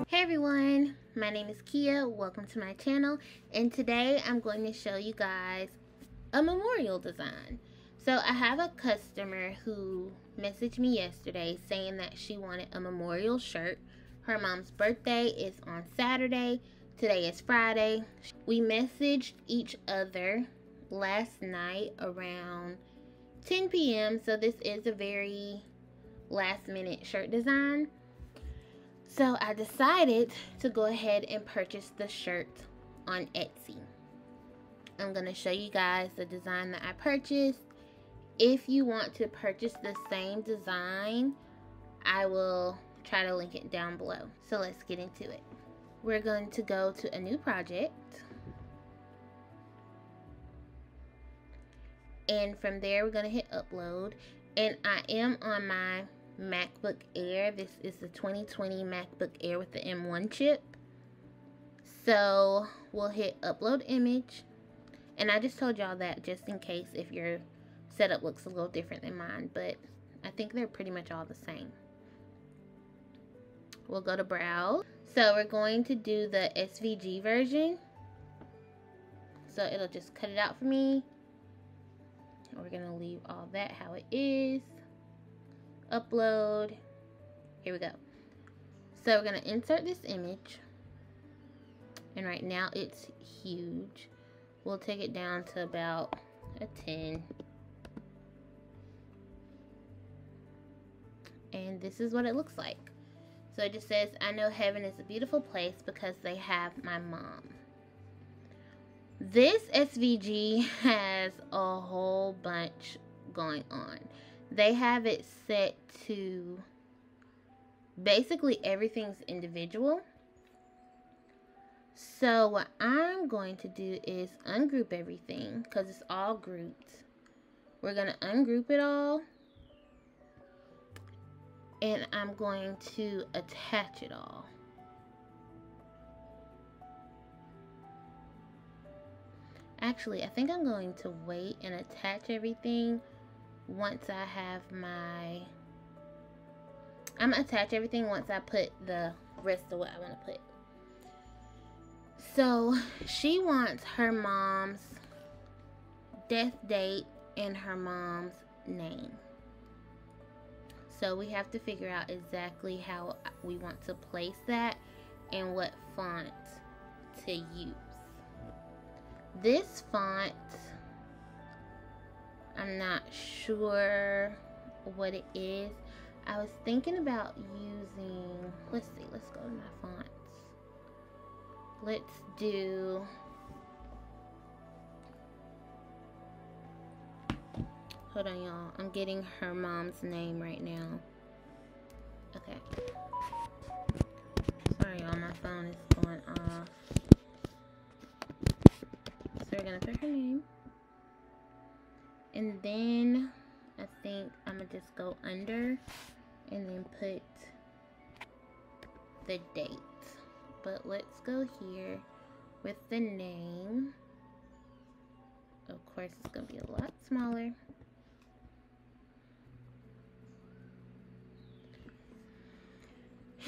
Hey everyone, my name is Kia. Welcome to my channel, and today I'm going to show you guys a memorial design. So I have a customer who messaged me yesterday saying that she wanted a memorial shirt. Her mom's birthday is on Saturday. Today is Friday. We messaged each other last night around 10 p.m. So this is a very last minute shirt design. So I decided to go ahead and purchase the shirt on Etsy. I'm going to show you guys the design that I purchased. If you want to purchase the same design, I will try to link it down below. So let's get into it. We're going to go to a new project. And from there, we're going to hit upload. And I am on my MacBook Air. This is the 2020 MacBook Air with the M1 chip. So we'll hit upload image. And I just told y'all that just in case if your setup looks a little different than mine, but I think they're pretty much all the same. We'll go to browse. So we're going to do the SVG version. So it'll just cut it out for me. We're going to leave all that how it is. Upload. Here we go. So we're going to insert this image. And right now it's huge. We'll take it down to about a 10. And this is what it looks like. So it just says, I know heaven is a beautiful place because they have my mom. This SVG has a whole bunch going on. They have it set to basically everything's individual. So what I'm going to do is ungroup everything because it's all grouped. We're going to ungroup it all. And I'm going to attach it all. Actually, I think I'm going to wait and attach everything once I have my... I'm going to attach everything once I put the rest of what I want to put. So, she wants her mom's death date and her mom's name. So, we have to figure out exactly how we want to place that and what font to use. This font, I'm not sure what it is. I was thinking about using, let's see, let's go to my fonts. Let's do, hold on y'all, I'm getting her mom's name right now. Okay. Sorry y'all, my phone is going off. So we're gonna put her name. And then I think I'm gonna just go under and then put the date. But let's go here with the name. Of course, it's gonna be a lot smaller.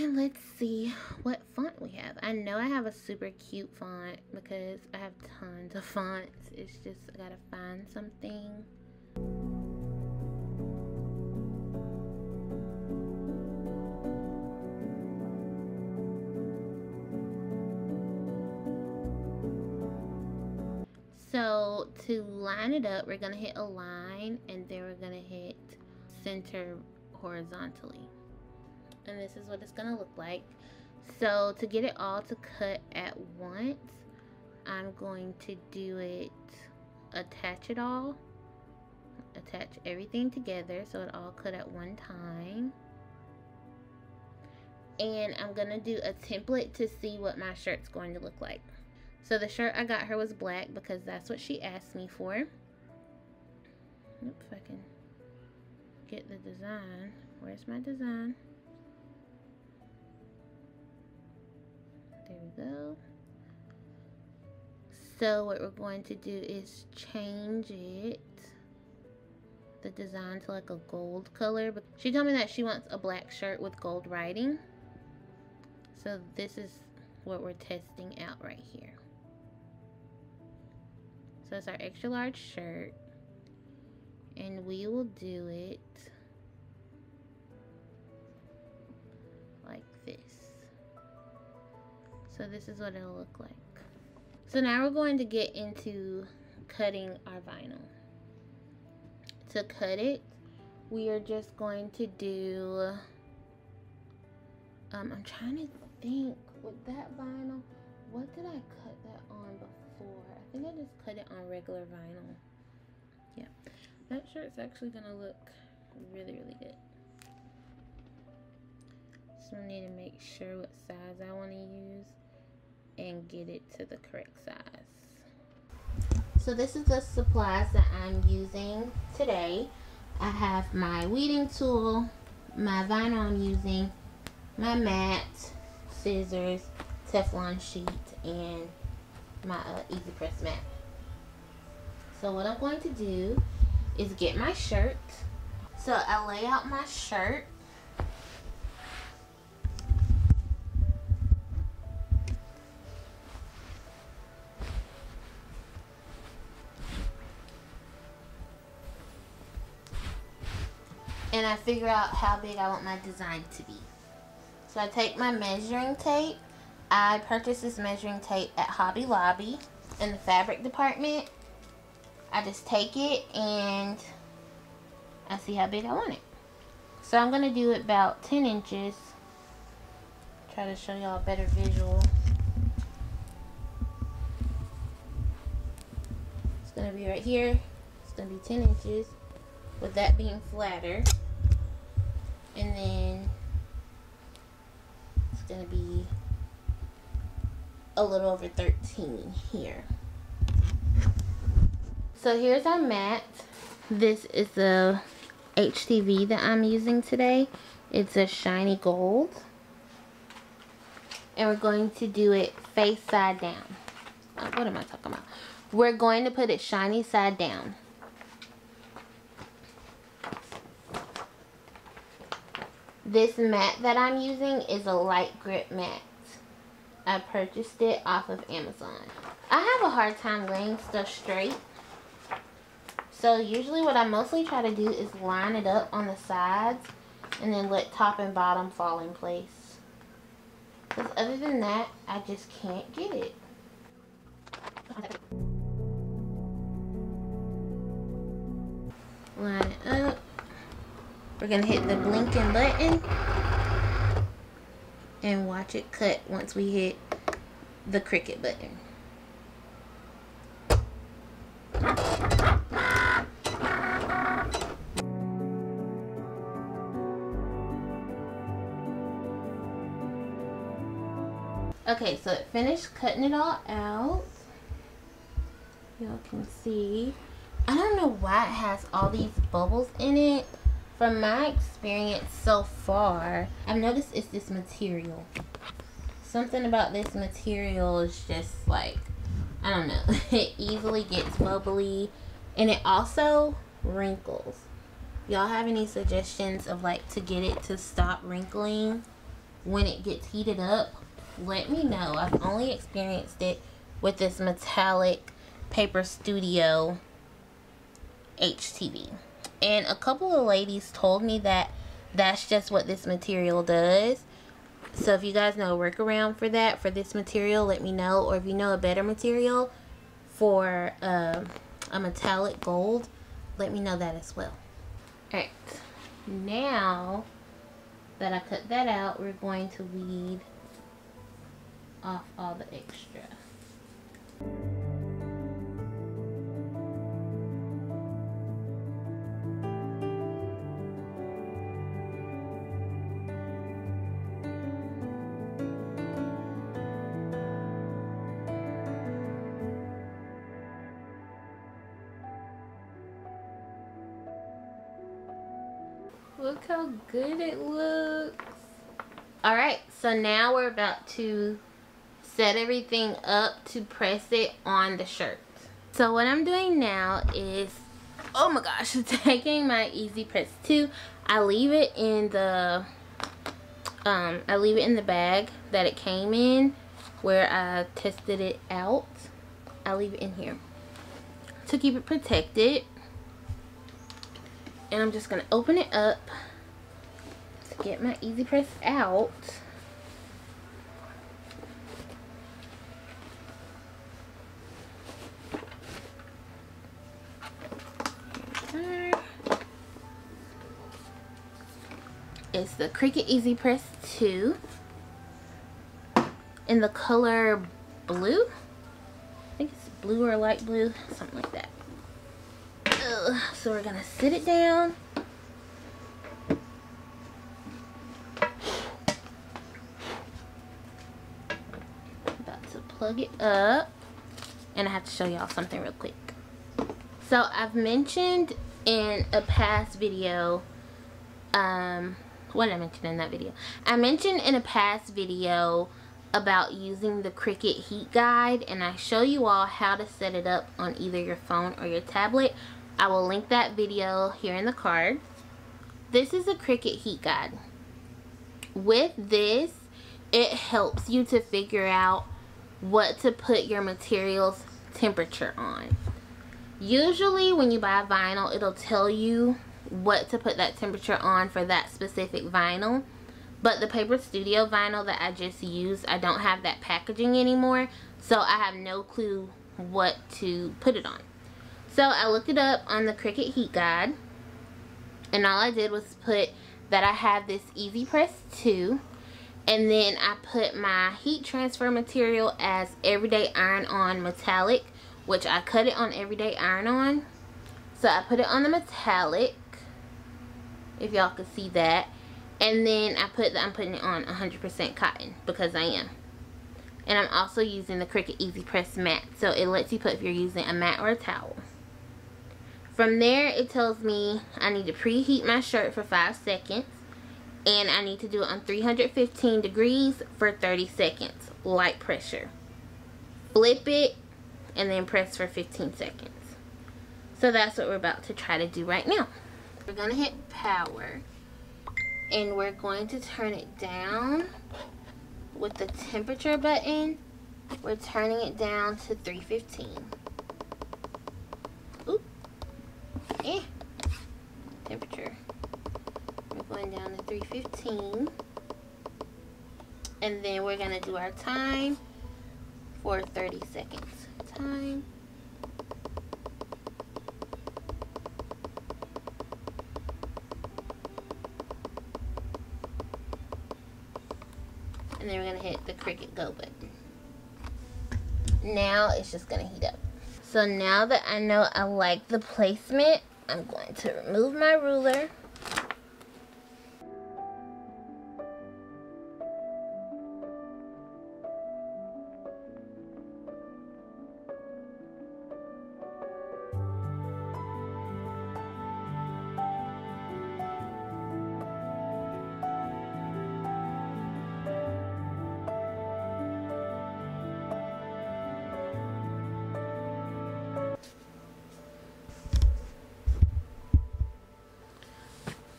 And let's see what font we have. I know I have a super cute font because I have tons of fonts. It's just I gotta find something. So to line it up, we're gonna hit align and then we're gonna hit center horizontally. And this is what it's gonna look like. So to get it all to cut at once, I'm going to do it, attach it all, attach everything together so it all cut at one time. And I'm gonna do a template to see what my shirt's going to look like. So the shirt I got her was black because that's what she asked me for. Oops, if I can get the design. Where's my design? There we go. So what we're going to do is change it, the design, to like a gold color. But she told me that she wants a black shirt with gold writing. So So this is what we're testing out right here. So it's our extra large shirt, and we will do it like this. So this is what it'll look like. So now we're going to get into cutting our vinyl. To cut it, we are just going to do, I'm trying to think, with that vinyl, what did I cut that on before? I think I just cut it on regular vinyl. Yeah, that shirt's actually gonna look really, really good. So I need to make sure what size I want to use and get it to the correct size. So this is the supplies that I'm using today. I have my weeding tool, my vinyl I'm using, my mat, scissors, Teflon sheet, and my easy press mat. So what I'm going to do is get my shirt. So I lay out my shirt. And I figure out how big I want my design to be. So I take my measuring tape. I purchased this measuring tape at Hobby Lobby in the fabric department. I just take it and I see how big I want it. So I'm gonna do it about 10 inches. Try to show y'all a better visual. It's gonna be right here. It's gonna be 10 inches with that being flatter. And then it's gonna be a little over 13 here. So here's our mat. This is the HTV that I'm using today. It's a shiny gold. And we're going to do it face side down. What am I talking about? We're going to put it shiny side down. This mat that I'm using is a light grip mat. I purchased it off of Amazon. I have a hard time laying stuff straight. So usually what I mostly try to do is line it up on the sides and then let top and bottom fall in place. Because other than that, I just can't get it. Line it up. We're going to hit the blinking button and watch it cut once we hit the Cricut button. Okay, so it finished cutting it all out. Y'all can see. I don't know why it has all these bubbles in it. From my experience so far, I've noticed it's this material. Something about this material is just like, I don't know. It easily gets bubbly and it also wrinkles. Y'all have any suggestions of like to get it to stop wrinkling when it gets heated up? Let me know. I've only experienced it with this metallic Paper Studio HTV. And a couple of ladies told me that that's just what this material does. So if you guys know a workaround for that, for this material, let me know. Or if you know a better material for a metallic gold, let me know that as well. Alright, now that I cut that out, we're going to weed off all the extra. Look how good it looks. Alright, so now we're about to set everything up to press it on the shirt. So what I'm doing now is, oh my gosh, taking my Easy Press 2. I leave it in the I leave it in the bag that it came in where I tested it out. I leave it in here to keep it protected. And I'm just going to open it up to get my Easy Press out. It's the Cricut Easy Press 2 in the color blue. I think it's blue or light blue, something like that. So we're gonna sit it down. About to plug it up, and I have to show y'all something real quick. So I've mentioned in a past video, what did I mention in that video? I mentioned in a past video about using the Cricut heat guide, and I show you all how to set it up on either your phone or your tablet. I will link that video here in the card. This is a Cricut heat guide. With this, it helps you to figure out what to put your material's temperature on. Usually when you buy vinyl, it'll tell you what to put that temperature on for that specific vinyl. But the Paper Studio vinyl that I just used, I don't have that packaging anymore, so I have no clue what to put it on. So I looked it up on the Cricut heat guide, and all I did was put that I have this Easy Press 2, and then I put my heat transfer material as Everyday Iron On Metallic, which I cut it on Everyday Iron On. So I put it on the metallic, if y'all can see that. And then I put that I'm putting it on 100% cotton, because I am. And I'm also using the Cricut Easy Press matte, so it lets you put if you're using a mat or a towel. From there, it tells me I need to preheat my shirt for 5 seconds, and I need to do it on 315 degrees for 30 seconds, light pressure. Flip it, and then press for 15 seconds. So that's what we're about to try to do right now. We're going to hit power, and we're going to turn it down with the temperature button. We're turning it down to 315. Oop. Temperature. We're going down to 315. And then we're going to do our time for 30 seconds. Time. And then we're going to hit the Cricut go button. Now it's just going to heat up. So now that I know I like the placement, I'm going to remove my ruler.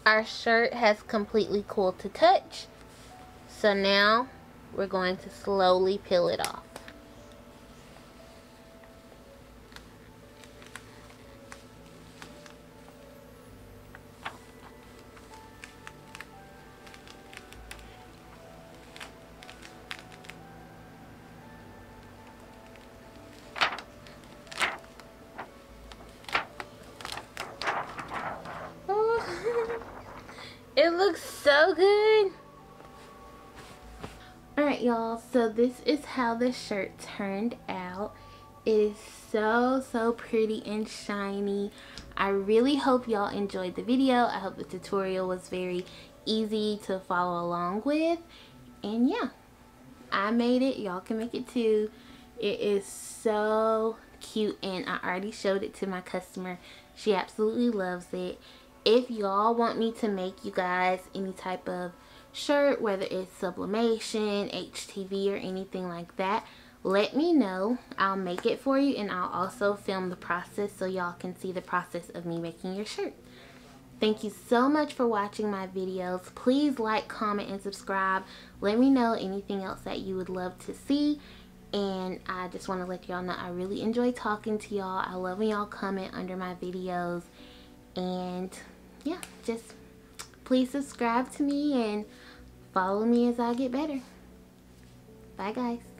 Our shirt has completely cooled to touch, so now we're going to slowly peel it off. It looks so good. Alright y'all, so this is how the shirt turned out. It is so pretty and shiny. I really hope y'all enjoyed the video. I hope the tutorial was very easy to follow along with. And yeah, I made it. Y'all can make it too. It is so cute, and I already showed it to my customer. She absolutely loves it. If y'all want me to make you guys any type of shirt, whether it's sublimation, HTV, or anything like that, let me know. I'll make it for you, and I'll also film the process so y'all can see the process of me making your shirt. Thank you so much for watching my videos. Please like, comment, and subscribe. Let me know anything else that you would love to see. And I just want to let y'all know I really enjoy talking to y'all. I love when y'all comment under my videos. And yeah, just please subscribe to me and follow me as I get better. Bye guys.